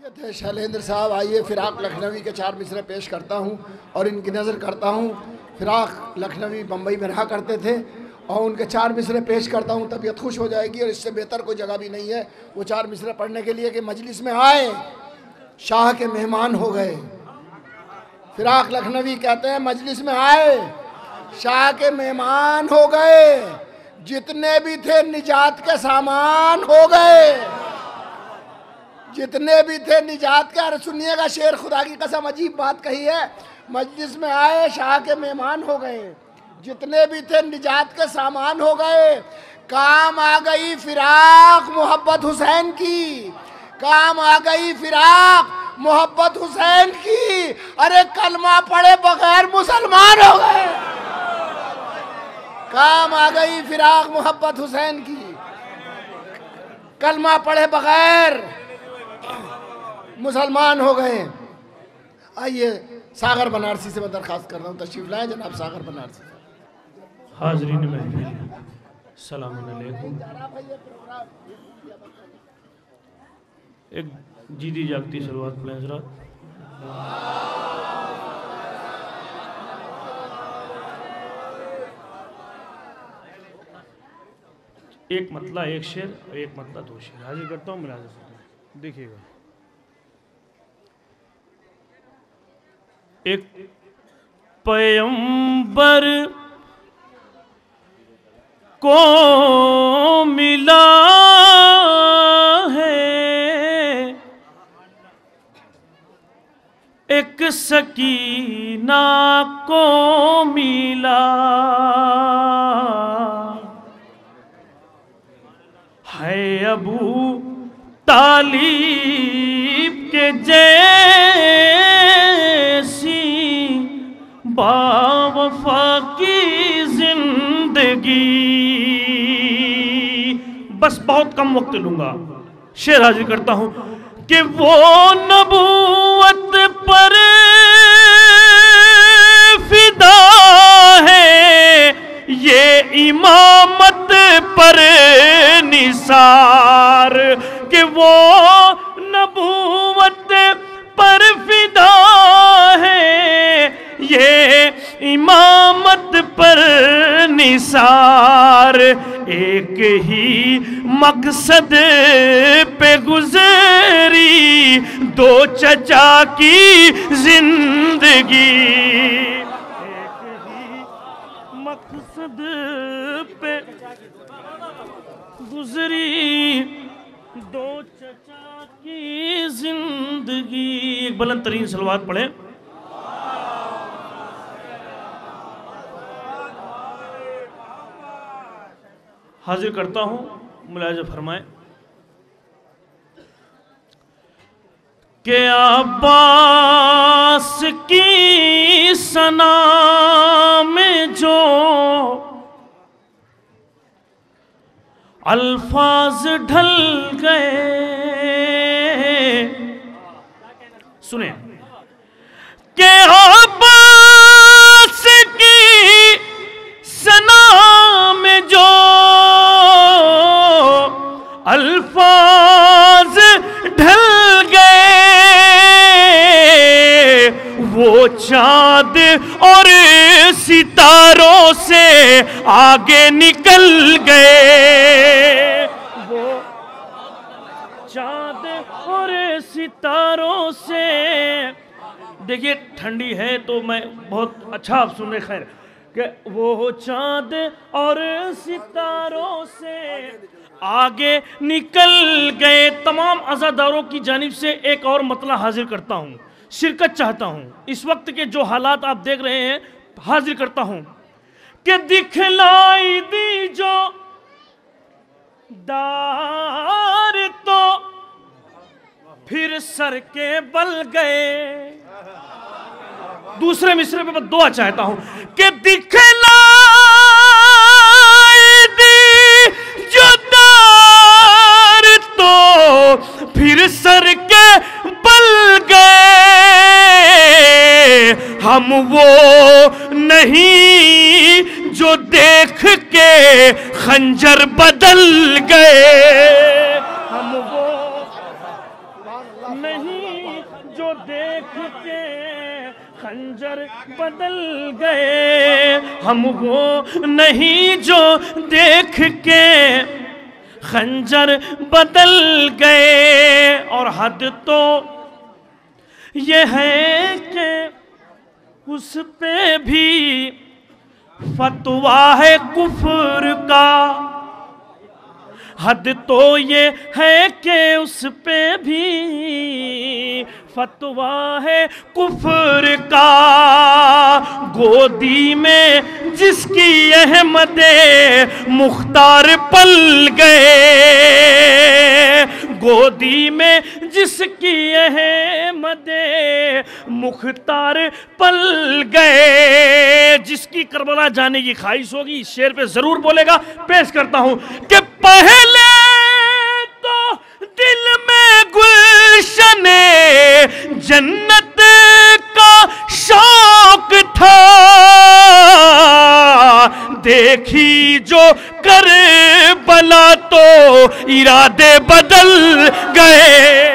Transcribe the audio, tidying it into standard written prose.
معذرت ہے شیلیندر صاحب، آئیے فراق لکھنوی کے 4 مصرے پیش کرتا ہوں اور ان کی نظر کرتا ہوں۔ فراق لکھنوی بمبئی میں رہا کرتے تھے اور ان کے 4 مصرے پیش کرتا ہوں، طبیعت خوش ہو جائے گی، اور اس سے بہتر کوئی جگہ بھی نہیں ہے وہ 4 مصرے پڑھنے کے لیے کہ مجلس میں آئے، شاہ کے مہمان ہو گئے۔ فراق لکھنوی کہتے ہیں مجلس میں آئے، شاہ کے مہمان ہو گئے، جتنے بھی تھے نجات کے سامان ہو گئے، جتنے بھی تھے نجات کے۔ سنیے گا شعر، خدا کی قسم عجیب بات کہی ہے۔ مجلس میں آئے، شاہ کے مہمان ہو گئے، جتنے بھی تھے نجات کے سامان ہو گئے۔ کام آ گئی فراق محبت حسین کی، کام آ گئی فراق محبت حسین کی، ارے کلمہ پڑھے بغیر مسلمان ہو گئے۔ کام آ گئی فراق محبت حسین کی، کلمہ پڑھے بغیر مسلمان ہو گئے۔ آئیے ساغر بنارسی سے میں درخواست کر رہا ہوں تشریف لائیں جناب ساغر بنارسی۔ حاضرین محفل السلام علیکم۔ ایک جیتی جاگتی شروعات پڑھیں حضرات۔ ایک مطلع ایک شعر اور ایک مطلع 2 شعر حاضر کرتا ہوں، ملاحظہ فرمائیں، دیکھیے گا۔ ایک پیغمبر کو ملا ہے، ایک سکینہ کو ملا ہے، ابو طالب کے جیسی باوفا کی زندگی۔ بس بہت کم وقت لوں گا، شعر حاضر کرتا ہوں کہ وہ نبوت پر فدا ہے، یہ امامت پر نثار، کہ وہ نبوت پر فدا ہے، یہ امامت پر نثار، ایک ہی مقصد پہ گزری 2 چچا کی زندگی، ایک ہی مقصد پہ گزری 2 چچا کی زندگی۔ ایک بلند ترین صلوات پڑھیں۔ حاضر کرتا ہوں، ملاحظہ فرمائیں کہ عباس کی ثنا میں جو الفاظ ڈھل گئے، سنیں کہ عباس کی ثنا میں جو الفاظ ڈھل گئے، وہ چاند اور ستاروں سے آگے نکل گئے، وہ چاند اور ستاروں سے۔ دیکھیے ٹھنڈی ہے تو میں بہت اچھا آپ سن رہے، خیر، کہ وہ چاند اور ستاروں سے آگے نکل گئے۔ تمام عزاداروں کی جانب سے ایک اور مطلع حاضر کرتا ہوں، شرکت چاہتا ہوں، اس وقت کے جو حالات آپ دیکھ رہے ہیں حاضر کرتا ہوں کہ دکھلائی دی جو دار تو پھر سر کے بل گئے۔ دوسرے مصرے پہ میں دعا چاہتا ہوں کہ دکھلائی دی جو دار تو پھر سر کے بل گئے، ہم وہ نہیں جو دیکھ کے خنجر بدل گئے، ہم وہ نہیں جو دیکھ کے خنجر بدل گئے، ہم وہ نہیں جو دیکھ کے خنجر بدل گئے۔ اور حد تو یہ ہے کہ اس پہ بھی فتویٰ ہے کفر کا، حد تو یہ ہے کہ اس پہ بھی فتویٰ ہے کفر کا۔ گودی میں جس کی احمد مختار پل گئے، گودی میں جس کی احمد مختار پل گئے، جس کی کربلا جانے کی خواہش ہوگی اس شعر پہ ضرور بولے گا۔ پیش کرتا ہوں کہ پہلے تو دل میں گلشن جنت کا شوق تھا، دیکھی جو کربلا تو ارادے بدل گئے۔